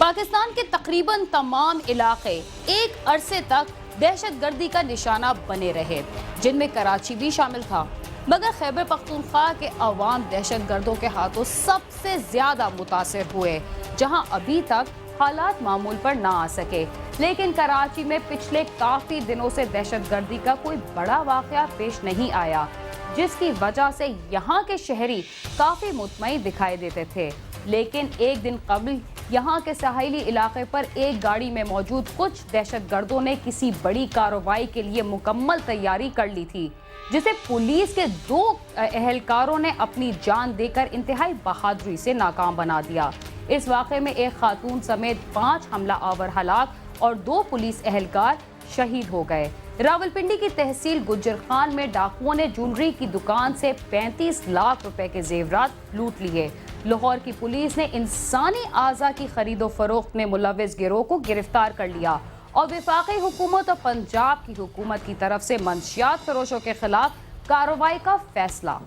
पाकिस्तान के तकरीबन तमाम इलाके एक अरसे तक दहशतगर्दी का निशाना बने रहे, जिनमें कराची भी शामिल था। मगर खैबर पख्तूनख्वा के अवाम दहशतगर्दों के हाथों सबसे ज्यादा मुतासिर हुए, जहां अभी तक हालात मामूल पर ना आ सके। लेकिन कराची में पिछले काफी दिनों से दहशतगर्दी का कोई बड़ा वाकया पेश नहीं आया, जिसकी वजह से यहाँ के शहरी काफी मुतमईन दिखाई देते थे। लेकिन एक दिन कबल यहाँ के साहिली इलाके पर एक गाड़ी में मौजूद कुछ दहशतगर्दों ने किसी बड़ी कार्रवाई के लिए मुकम्मल तैयारी कर ली थी, जिसे पुलिस के 2 एहलकारों ने अपनी जान देकर इंतहाई बहादुरी से नाकाम बना दिया। इस वाक़े में एक खातून समेत 5 हमला आवर हलाक और 2 पुलिस एहलकार शहीद हो गए। रावलपिंडी की तहसील गुज्जर खान में डाकुओं ने ज्वेलरी की दुकान से 35 लाख रुपए के जेवरात लूट लिए। लाहौर की पुलिस ने इंसानी आज़ा की खरीदो फरोख्त में मुलविस गिरोह को गिरफ्तार कर लिया और वफाकी हुकूमत और पंजाब की हुकूमत की तरफ से मंशियात फरोशों के खिलाफ कार्रवाई का फैसला।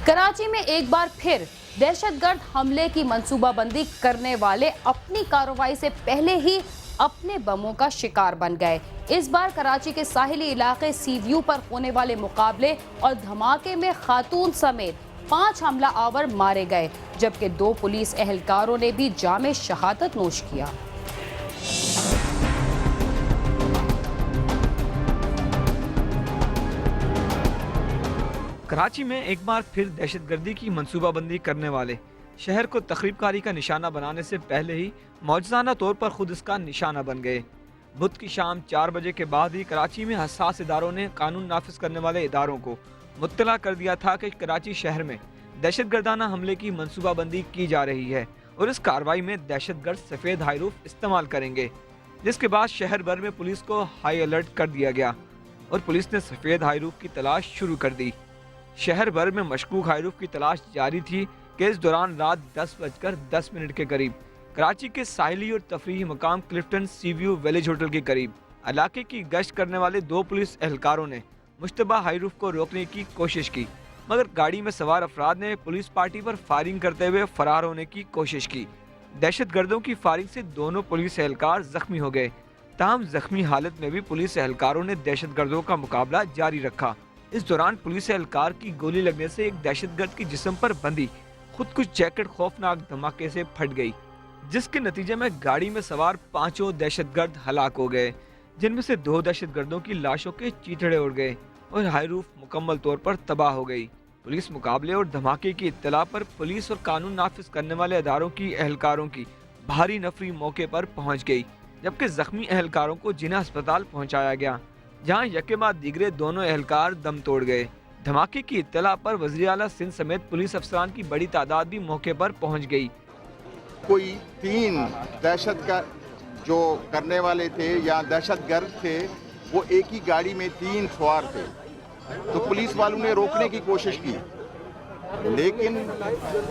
कराची में एक बार फिर दहशतगर्द हमले की मंसूबाबंदी करने वाले अपनी कार्रवाई से पहले ही अपने बमों का शिकार बन गए। इस बार कराची के साहिली इलाके सी व्यू पर होने वाले मुकाबले और धमाके में खातून समेत 5 हमला आवर मारे गए, जबकि 2 पुलिस एहलकारों ने भी जामे शहादत नोश किया। कराची में एक बार फिर दहशतगर्दी की मंसूबाबंदी करने वाले शहर को तखरीबकारी का निशाना बनाने से पहले ही मौजूदाना तौर पर खुद इसका निशाना बन गए। बुध की शाम 4 बजे के बाद ही कराची में हसास इदारों ने कानून नाफिज करने वाले इदारों को मुत्तला कर दिया था कि कराची शहर में दहशतगर्दाना हमले की मंसूबाबंदी की जा रही है और इस कार्रवाई में दहशतगर्द सफ़ेद हाईरूफ इस्तेमाल करेंगे, जिसके बाद शहर भर में पुलिस को हाई अलर्ट कर दिया गया और पुलिस ने सफ़ेद हाईरूफ की तलाश शुरू कर दी। शहर भर में मशकूक हाईरूफ की तलाश जारी थी कि इस दौरान रात 10:10 के करीब कराची के साहिली और तफरीही मकाम क्लिफ्टन सी व्यू विलेज होटल के करीब इलाके की गश्त करने वाले 2 पुलिस एहलकारों ने मुश्तबा हाईरूफ को रोकने की कोशिश की, मगर गाड़ी में सवार अफराद ने पुलिस पार्टी पर फायरिंग करते हुए फरार होने की कोशिश की। दहशतगर्दों की फायरिंग से दोनों पुलिस एहलकार जख्मी हो गए। ताहम जख्मी हालत में भी पुलिस एहलकारों ने दहशतगर्दों का मुकाबला जारी रखा। इस दौरान पुलिस एहलकार की गोली लगने से एक दहशतगर्द की जिस्म पर बंधी खुद कुछ जैकेट खौफनाक धमाके से फट गई, जिसके नतीजे में गाड़ी में सवार 5 दहशतगर्द हलाक हो गए, जिनमें से 2 दहशतगर्दों की लाशों के चीथड़े उड़ गए और हाईरूफ मुकम्मल तौर पर तबाह हो गई। पुलिस मुकाबले और धमाके की इत्तला पर पुलिस और कानून नाफिज करने वाले अदारों की एहलकारों की भारी नफरी मौके पर पहुंच गई, जबकि जख्मी एहलकारों को जिला अस्पताल पहुंचाया गया, जहां यके बाद दीगरे दोनों एहलकार दम तोड़ गए। धमाके की इत्तला पर वज़ीर आला सिंध समेत पुलिस अफसरान की बड़ी तादाद भी मौके पर पहुंच गई। कोई 3 दहशतगर्द जो करने वाले थे या दहशतगर्द थे, वो एक ही गाड़ी में 3 सवार थे। तो पुलिस वालों ने रोकने की कोशिश की, लेकिन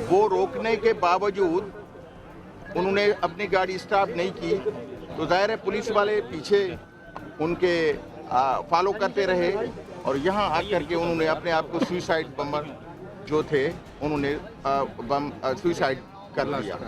वो रोकने के बावजूद उन्होंने अपनी गाड़ी स्टॉप नहीं की। तो जाहिर है पुलिस वाले पीछे उनके फॉलो करते रहे और यहाँ आकर के उन्होंने अपने आप को सुसाइड बम्बर जो थे उन्होंने सुसाइड कर लिया।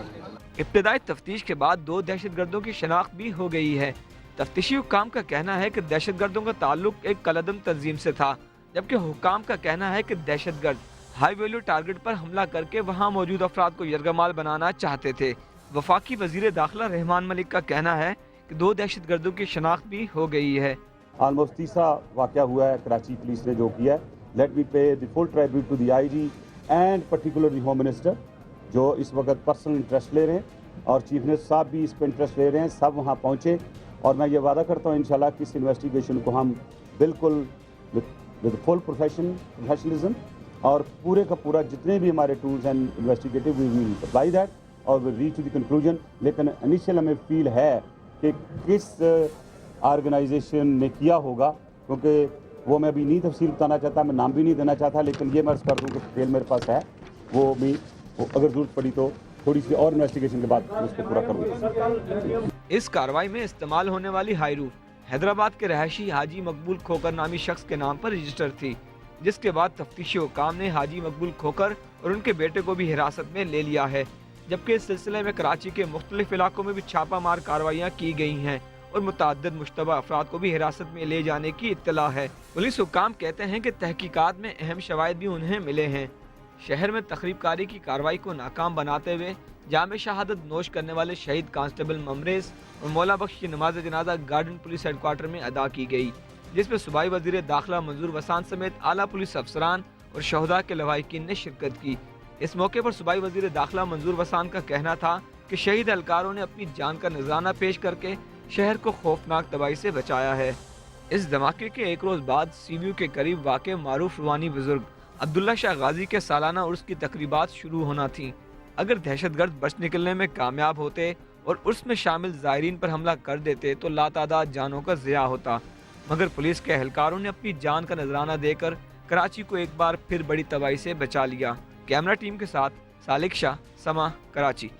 इब्तदाई तफ्तीश के बाद 2 दहशतगर्दों की शनाख्त भी हो गई है। तफ्तीशी हुक्काम का कहना है कि दहशतगर्दों का ताल्लुक एक कलदम तंजीम से था, जबकि हुक्काम का कहना है कि दहशतगर्द हाई वैल्यू टारगेट पर हमला करके वहाँ मौजूद अफराद को यरगमाल बनाना चाहते थे। वफाकी वजीर दाखिला रहमान मलिक का कहना है कि 2 दहशतगर्दों की शनाख्त भी हो गई है। ऑलमोस्ट तीसरा वाक़या हुआ है कराची पुलिस ने जो किया है। Let me pay the full tribute to the IG and particularly home minister, जो इस वक्त पर्सनल इंटरेस्ट ले रहे हैं और चीफ मिनिस्टर साहब भी इस पर इंटरेस्ट ले रहे हैं। सब वहाँ पहुँचे और मैं ये वादा करता हूँ इंशाल्लाह कि इस इन्वेस्टिगेशन को हम बिल्कुल विद फुल प्रोफेशनलिज्म और पूरे का पूरा जितने भी हमारे tools and investigative we will apply that और will reach to the conclusion. लेकिन इनिशियल हमें फील है कि किस ऑर्गेनाइजेशन ने किया होगा, क्योंकि वो मैं अभी नहीं तफसील बताना चाहता, मैं नाम भी नहीं देना चाहता, लेकिन ये मैं अर्ज़ कर दूँ कि डिटेल मेरे पास है। वो अगर ज़रूरत पड़ी तो थोड़ी सी और इन्वेस्टिगेशन के बाद उसको पूरा कर दूँगा। इस कार्रवाई में इस्तेमाल होने वाली हाईरूफ हैदराबाद के रहायशी हाजी मकबूल खोकर नामी शख्स के नाम पर रजिस्टर थी। जिसके बाद तफ्तीशी हुकाम ने हाजी मकबूल खोकर और उनके बेटे को भी हिरासत में ले लिया है। जबकि इस सिलसिले में कराची के मुख्तलिफ इलाकों में भी छापामार कार्रवाइयाँ की गई हैं और मुतअद्दिद मुश्तबा अफराद को भी हिरासत में ले जाने की इत्तला है। पुलिस हुकाम कहते हैं कि तहकीकात में अहम शवाहिद भी उन्हें मिले हैं। शहर में तखरीबकारी की कार्रवाई को नाकाम बनाते हुए जामे शहादत नोश करने वाले शहीद कांस्टेबल ममरेज और मौला बख्श की नमाज जनाजा गार्डन पुलिस हेडक्वार्टर में अदा की गई, जिसमें सूबाई वजीर दाखिला मंजूर वसान समेत आला पुलिस अफसरान और शहदा के लवाहिकीन ने शिरकत की। इस मौके पर सूबाई वजीर दाखिला मंजूर वसान का कहना था कि शहीद एहलकारों ने अपनी जान का नजराना पेश करके शहर को खौफनाक तबाही से बचाया है। इस धमाके के एक रोज बाद सीबीयू के करीब वाक़े मारूफ रूहानी बुजुर्ग अब्दुल्ला शाह गाजी के सालाना उर्स की तकरीबात शुरू होना थी। अगर दहशतगर्द बच निकलने में कामयाब होते और उर्स में शामिल ज़ायरीन पर हमला कर देते तो लातादाद जानों का ज़िया होता, मगर पुलिस के एहलकारों ने अपनी जान का नजराना देकर कराची को एक बार फिर बड़ी तबाही से बचा लिया। कैमरा टीम के साथ सालिक शाह, समा, कराची।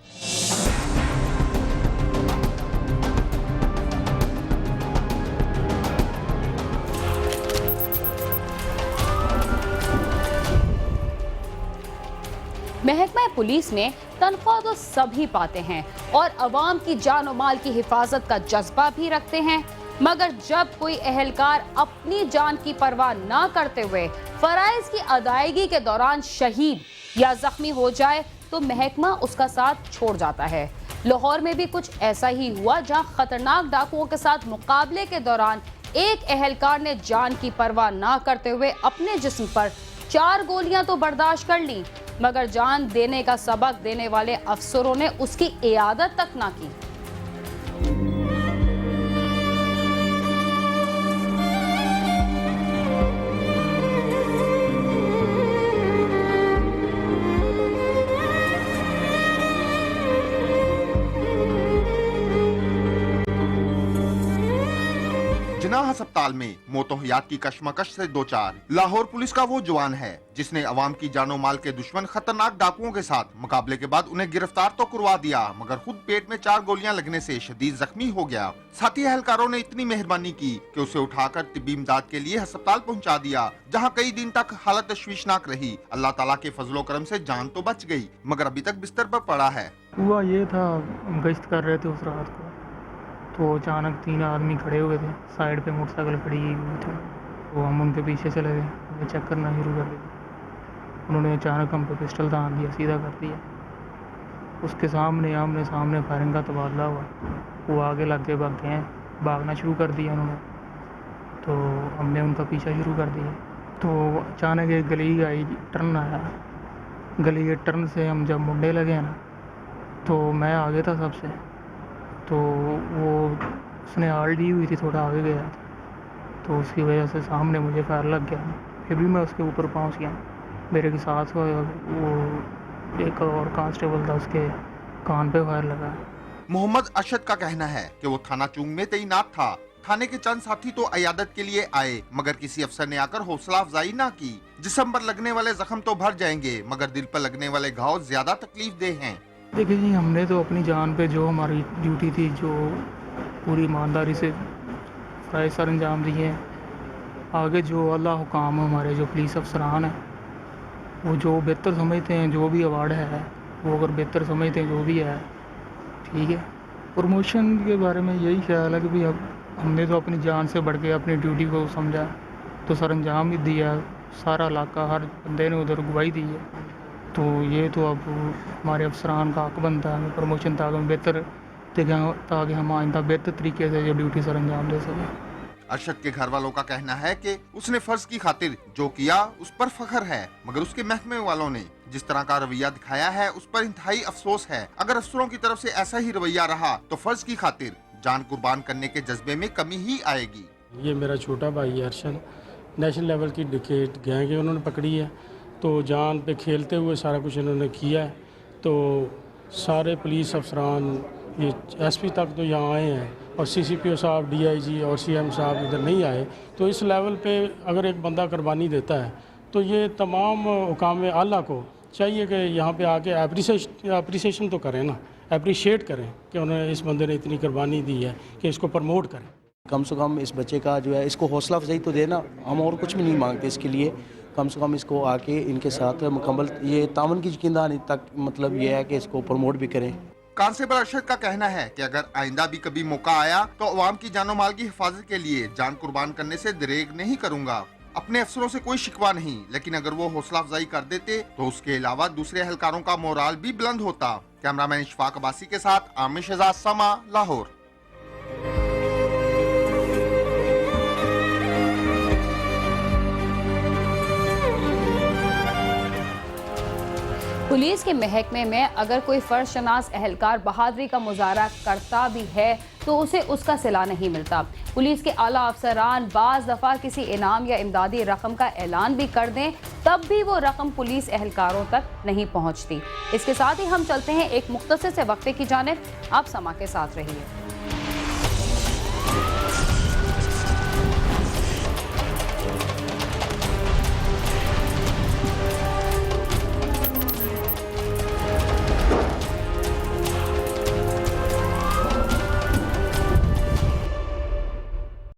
महकमा पुलिस में तनख्वाह तो सभी पाते हैं और अवाम की जान और माल की हिफाजत का जज्बा भी रखते हैं, मगर जब कोई एहलकार अपनी जान की परवाह ना करते हुए फराइज की अदायगी के दौरान शहीद या जख्मी हो जाए तो महकमा उसका साथ छोड़ जाता है। लाहौर में भी कुछ ऐसा ही हुआ, जहां खतरनाक डाकुओं के साथ मुकाबले के दौरान एक एहलकार ने जान की परवाह ना करते हुए अपने जिस्म पर 4 गोलियां तो बर्दाश्त कर ली, मगर जान देने का सबक देने वाले अफसरों ने उसकी इयादत तक ना की। जिनाह अस्पताल में मोतोहयात की कश्मकश से दो चार। लाहौर पुलिस का वो जवान है जिसने अवाम की जानो माल के दुश्मन खतरनाक डाकुओं के साथ मुकाबले के बाद उन्हें गिरफ्तार तो करवा दिया, मगर खुद पेट में 4 गोलियां लगने से शदीद जख्मी हो गया। साथी एहलकारों ने इतनी मेहरबानी की कि उसे उठाकर तिब्बी इमदाद के लिए अस्पताल पहुंचा दिया, जहां कई दिन तक हालत तशवीशनाक रही। अल्लाह ताला के फजलो करम से जान तो बच गई, मगर अभी तक बिस्तर पर पड़ा है। हुआ ये था, गश्त कर रहे थे उस रात को, तो अचानक 3 आदमी खड़े हुए थे, साइड पे मोटरसाइकिल खड़ी हुई थी, तो हम उनके पीछे चले गए, हमें चेक करना शुरू कर दिया। उन्होंने अचानक हम पे पिस्टल तान दिया, सीधा कर दिया। उसके सामने आमने सामने फायरिंग का तबादला हुआ, वो आगे लग के भाग गए, भागना शुरू कर दिया उन्होंने, तो हमने उनका पीछा शुरू कर दिया। तो अचानक एक गली आई, टर्न आया, गली के टर्न से हम जब मुंडे लगे ना, तो मैं आगे था सबसे, तो वो उसने आल दी हुई थी, थोड़ा आगे गया था, तो उसकी वजह से सामने मुझे फायर लग गया, फिर भी मैं उसके ऊपर पहुंच गया। मेरे के साथ वो एक और कांस्टेबल था, उसके कान पे फायर लगा। मोहम्मद अरशद का कहना है कि वो थाना चुंग में तैनात था। थाने के चंद साथी तो अयादत के लिए आए, मगर किसी अफसर ने आकर हौसला अफजाई ना की। जिस्म पर लगने वाले जख्म तो भर जाएंगे, मगर दिल पर लगने वाले घाव ज्यादा तकलीफ देह हैं। देखिए जी, हमने तो अपनी जान पे जो हमारी ड्यूटी थी, जो पूरी ईमानदारी से फ़राइज़ सर अंजाम दिए हैं। आगे जो अल्लाह हुकाम हमारे जो पुलिस अफसरान हैं, वो जो बेहतर समझते हैं, जो भी अवार्ड है वो अगर बेहतर समझते हैं, जो भी है ठीक है। प्रमोशन के बारे में यही ख्याल है कि भाई अब हमने तो अपनी जान से बढ़ के अपनी ड्यूटी को समझा, तो सर अंजाम भी दिया, सारा इलाका हर बंदे ने उधर गवाही दी है, तो ये तो अब हमारे अफसरान का हक बनता है हमें प्रमोशन तक हम बेहतर देखें, ताकि हम आइंदा बेहतर तरीके से ये ड्यूटी सर अंजाम दे सकें। अरशद के घर वालों का कहना है कि उसने फर्ज की खातिर जो किया उस पर फख्र है, मगर उसके महकमे वालों ने जिस तरह का रवैया दिखाया है उस पर इंतहाई अफसोस है। अगर अफसरों की तरफ से ऐसा ही रवैया रहा तो फर्ज की खातिर जान कुर्बान करने के जज्बे में कमी ही आएगी। ये मेरा छोटा भाई है अरशद, नेशनल लेवल की डिकेट गैंग है, उन्होंने पकड़ी है, तो जान पे खेलते हुए सारा कुछ इन्होंने किया है। तो सारे पुलिस अफसरान, ये एसपी तक तो यहाँ आए हैं, और सीसीपीओ साहब, डीआईजी और सीएम साहब इधर नहीं आए। तो इस लेवल पे अगर एक बंदा कुर्बानी देता है तो ये तमाम हुकाम आला को चाहिए कि यहाँ पे आके अप्रिसिएशन तो करें ना, अप्रिशिएट करें कि उन्होंने इस बंदे ने इतनी कुर्बानी दी है, कि इसको प्रमोट करें। कम से कम इस बच्चे का जो है, इसको हौसला अफजाई तो देना, हम और कुछ भी नहीं मांगते इसके लिए। कम से कम इसको आके इनके साथ मुकम्मल ये तावन की यकीन दहानी तक मतलब ये है कि इसको प्रमोट भी करें। कांस्टेबल अरशद का कहना है कि अगर आइंदा भी कभी मौका आया तो अवाम की जानो माल की हिफाजत के लिए जान कुर्बान करने से दरेग नहीं करूंगा। अपने अफसरों से कोई शिकवा नहीं, लेकिन अगर वो हौसला अफजाई कर देते तो उसके अलावा दूसरे एहलकारों का मोराल भी बुलंद होता। कैमरामैन इशफाक अब्बासी के साथ आमिर शहजाद, समा, लाहौर। पुलिस के महकमे में अगर कोई फर्जशनास एहलकार बहादुरी का मुजाहरा करता भी है तो उसे उसका सिला नहीं मिलता। पुलिस के आला अफसरान बाज़ दफ़ा किसी इनाम या इमदादी रकम का ऐलान भी कर दें तब भी वो रकम पुलिस एहलकारों तक नहीं पहुंचती। इसके साथ ही हम चलते हैं एक मुख्तसर से वक्फे की जानिब। आप समा के साथ रहिए।